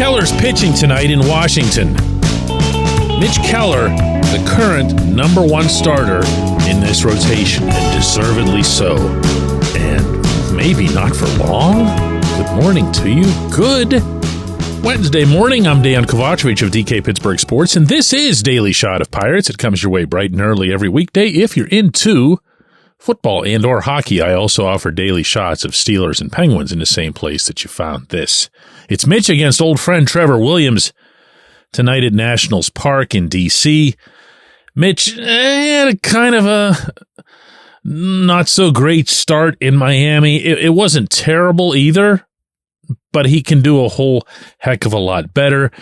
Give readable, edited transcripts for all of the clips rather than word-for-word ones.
Keller's pitching tonight in Washington. Mitch Keller, the current number one starter in this rotation, and deservedly so. And maybe not for long. Good morning to you. Good Wednesday morning. I'm Dejan Kovacevic of DK Pittsburgh Sports, and this is Daily Shot of Pirates. It comes your way bright and early every weekday. If you're into football and or hockey, I also offer daily shots of Steelers and Penguins in the same place that you found this. It's Mitch against old friend Trevor Williams tonight at Nationals Park in D.C. Mitch had a kind of a not so great start in Miami. It wasn't terrible either, but he can do a whole heck of a lot better.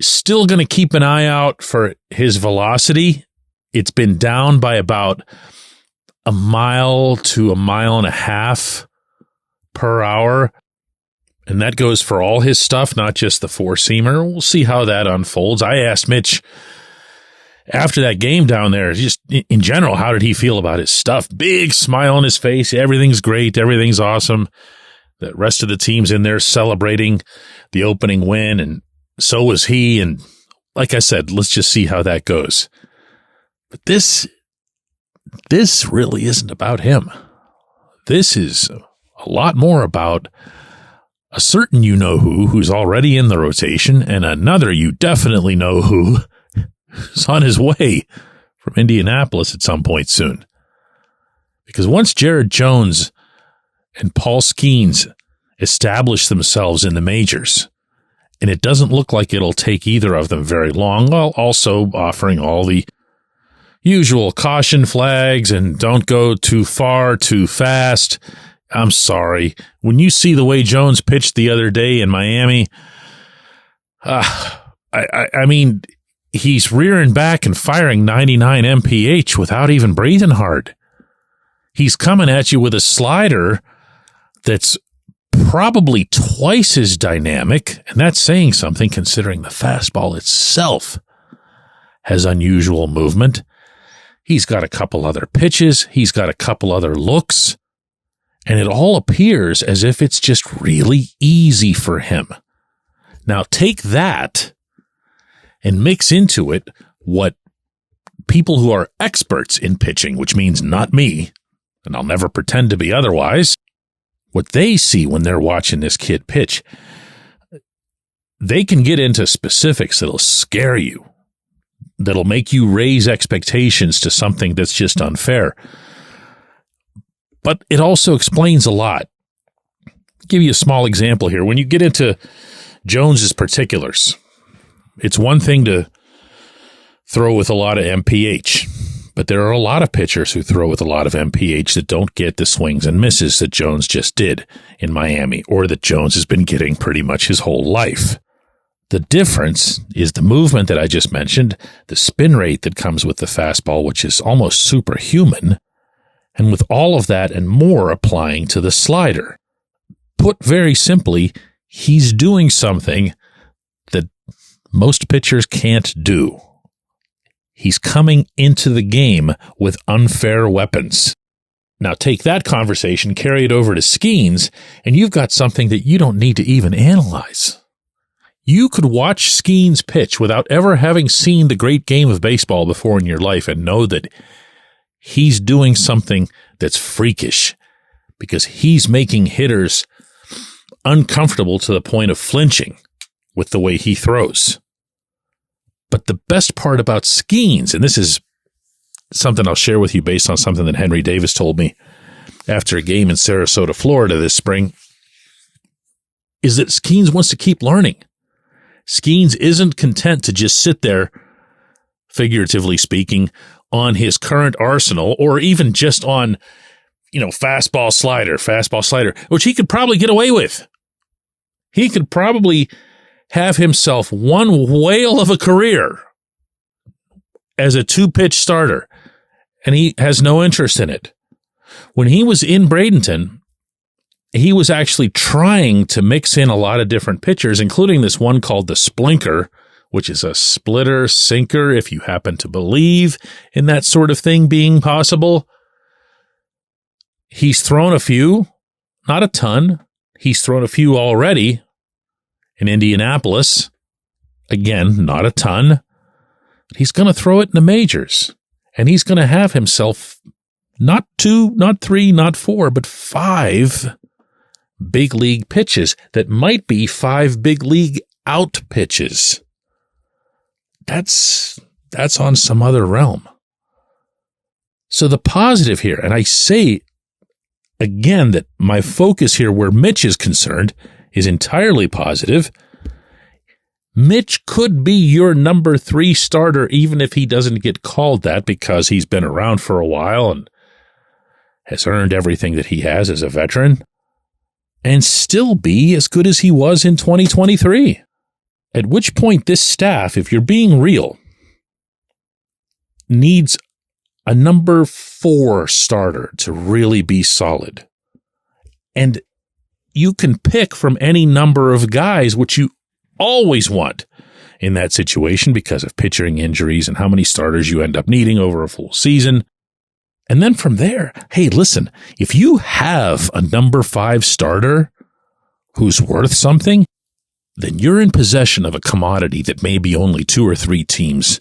Still going to keep an eye out for his velocity. It's been down by about a mile to a mile and a half per hour. And that goes for all his stuff, not just the four-seamer. We'll see how that unfolds. I asked Mitch after that game down there, just in general, how did he feel about his stuff? Big smile on his face. Everything's great. Everything's awesome. The rest of the team's in there celebrating the opening win, and so was he. And like I said, let's just see how that goes. But this really isn't about him. This is a lot more about a certain you-know-who who's already in the rotation, and another you definitely know who's on his way from Indianapolis at some point soon. Because once Jared Jones and Paul Skeens establish themselves in the majors, and it doesn't look like it'll take either of them very long, while also offering all the usual caution flags and don't go too far, too fast. I'm sorry. When you see the way Jones pitched the other day in Miami, I mean, he's rearing back and firing 99 mph without even breathing hard. He's coming at you with a slider that's probably twice as dynamic, and that's saying something considering the fastball itself has unusual movement. He's got a couple other pitches. He's got a couple other looks. And it all appears as if it's just really easy for him. Now take that and mix into it what people who are experts in pitching, which means not me, and I'll never pretend to be otherwise, what they see when they're watching this kid pitch. They can get into specifics that'll scare you, that'll make you raise expectations to something that's just unfair. But it also explains a lot. I'll give you a small example here. When you get into Jones's particulars, it's one thing to throw with a lot of MPH, but there are a lot of pitchers who throw with a lot of MPH that don't get the swings and misses that Jones just did in Miami, or that Jones has been getting pretty much his whole life. The difference is the movement that I just mentioned, the spin rate that comes with the fastball, which is almost superhuman, and with all of that and more applying to the slider. Put very simply, he's doing something that most pitchers can't do. He's coming into the game with unfair weapons. Now take that conversation, carry it over to Skeens, and you've got something that you don't need to even analyze. You could watch Skeens pitch without ever having seen the great game of baseball before in your life and know that he's doing something that's freakish, because he's making hitters uncomfortable to the point of flinching with the way he throws. But the best part about Skeens, and this is something I'll share with you based on something that Henry Davis told me after a game in Sarasota, Florida this spring, is that Skeens wants to keep learning. Skeens isn't content to just sit there, figuratively speaking, on his current arsenal, or even just on, fastball, slider, which he could probably get away with. He could probably have himself one whale of a career as a two-pitch starter, and he has no interest in it. When he was in Bradenton, he was actually trying to mix in a lot of different pitchers, including this one called the Splinker, which is a splitter sinker, if you happen to believe in that sort of thing being possible. He's thrown a few, not a ton. He's thrown a few already, in Indianapolis. Again, not a ton. He's going to throw it in the majors. And he's going to have himself not 2, not 3, not 4, but 5 big league pitches that might be 5 big league out pitches. That's on some other realm. So the positive here, and I say again that my focus here where Mitch is concerned is entirely positive. Mitch could be your number 3 starter even if he doesn't get called that because he's been around for a while and has earned everything that he has as a veteran, and still be as good as he was in 2023. At which point this staff, if you're being real, needs a number 4 starter to really be solid. And you can pick from any number of guys, which you always want in that situation because of pitching injuries and how many starters you end up needing over a full season. And then from there, hey, listen, if you have a number 5 starter who's worth something, then you're in possession of a commodity that maybe only 2 or 3 teams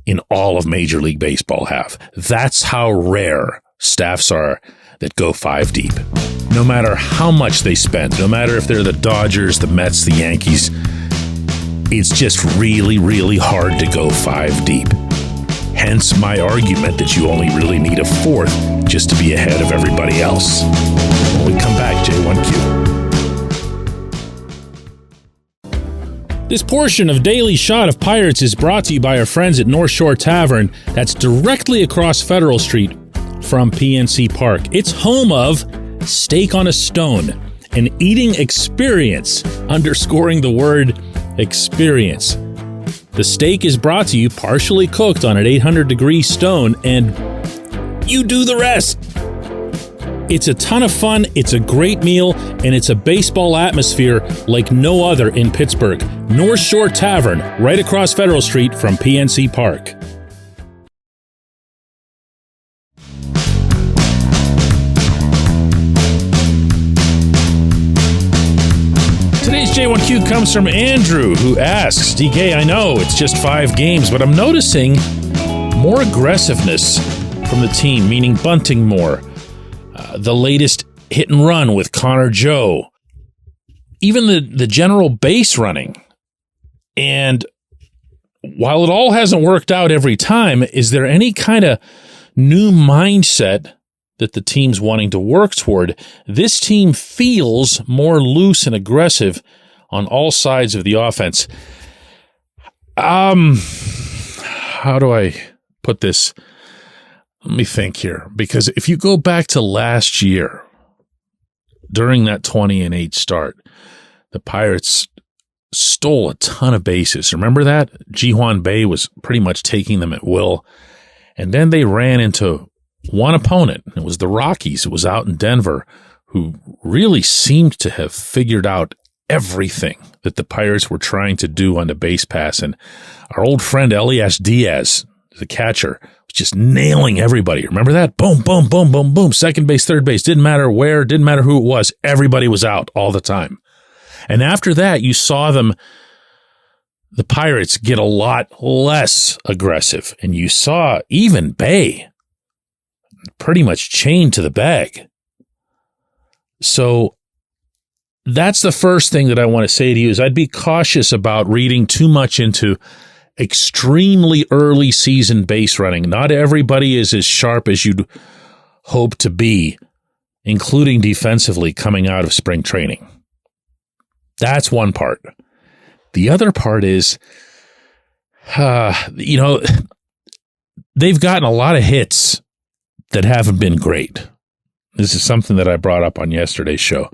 in all of Major League Baseball have. That's how rare staffs are that go 5 deep. No matter how much they spend, no matter if they're the Dodgers, the Mets, the Yankees, it's just really, really hard to go 5 deep. Hence my argument that you only really need a 4th just to be ahead of everybody else. When we come back, J1Q. This portion of Daily Shot of Pirates is brought to you by our friends at North Shore Tavern. That's directly across Federal Street from PNC Park. It's home of Steak on a Stone, an eating experience, underscoring the word experience. The steak is brought to you partially cooked on an 800-degree stone, and you do the rest. It's a ton of fun, it's a great meal, and it's a baseball atmosphere like no other in Pittsburgh. North Shore Tavern, right across Federal Street from PNC Park. Today's J1Q comes from Andrew, who asks, DK, I know it's just 5 games, but I'm noticing more aggressiveness from the team, meaning bunting more. The latest hit and run with Connor Joe, even the general base running. And while it all hasn't worked out every time, is there any kind of new mindset that the team's wanting to work toward? This team feels more loose and aggressive on all sides of the offense. How do I put this? Let me think here, because if you go back to last year, during that 20-8 start, the Pirates stole a ton of bases. Remember that? Ji-hwan Bae was pretty much taking them at will. And then they ran into one opponent. It was the Rockies. It was out in Denver, who really seemed to have figured out everything that the Pirates were trying to do on the base pass. And our old friend Elias Diaz, the catcher, was just nailing everybody. Remember that? Boom, boom, boom, boom, boom. Second base, third base. Didn't matter where, didn't matter who it was. Everybody was out all the time. And after that, you saw them, the Pirates, get a lot less aggressive. And you saw even Bae pretty much chained to the bag. So that's the first thing that I want to say to you is I'd be cautious about reading too much into extremely early season base running. Not everybody is as sharp as you'd hope to be, including defensively coming out of spring training. That's one part. The other part is, they've gotten a lot of hits that haven't been great. This is something that I brought up on yesterday's show.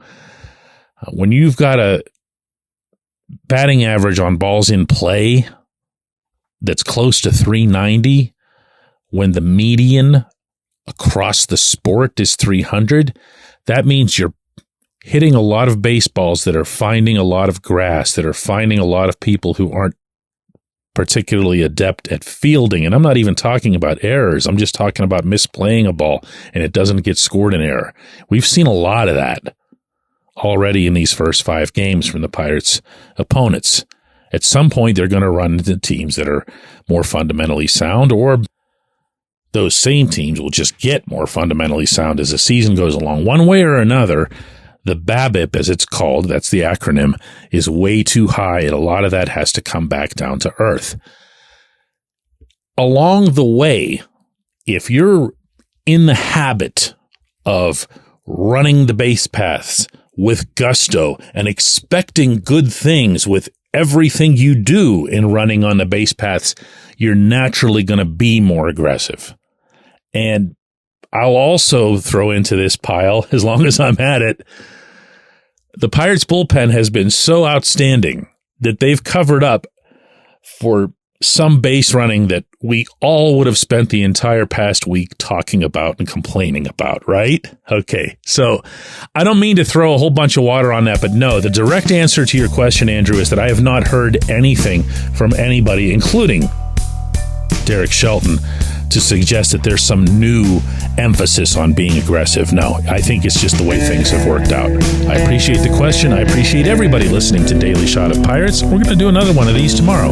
When you've got a batting average on balls in play that's close to 390, when the median across the sport is 300, that means you're hitting a lot of baseballs that are finding a lot of grass, that are finding a lot of people who aren't particularly adept at fielding. And I'm not even talking about errors. I'm just talking about misplaying a ball and it doesn't get scored in error. We've seen a lot of that already in these first 5 games from the Pirates' opponents. At some point, they're going to run into teams that are more fundamentally sound, or those same teams will just get more fundamentally sound as the season goes along. One way or another, the BABIP, as it's called, that's the acronym, is way too high, and a lot of that has to come back down to earth. Along the way, if you're in the habit of running the base paths with gusto and expecting good things with everything you do in running on the base paths, you're naturally going to be more aggressive. And I'll also throw into this pile, as long as I'm at it, the Pirates bullpen has been so outstanding that they've covered up for some base running that we all would have spent the entire past week talking about and complaining about, right? Okay, so I don't mean to throw a whole bunch of water on that, but no, the direct answer to your question, Andrew, is that I have not heard anything from anybody, including Derek Shelton, to suggest that there's some new emphasis on being aggressive. No, I think it's just the way things have worked out. I appreciate the question. I appreciate everybody listening to Daily Shot of Pirates. We're going to do another one of these tomorrow.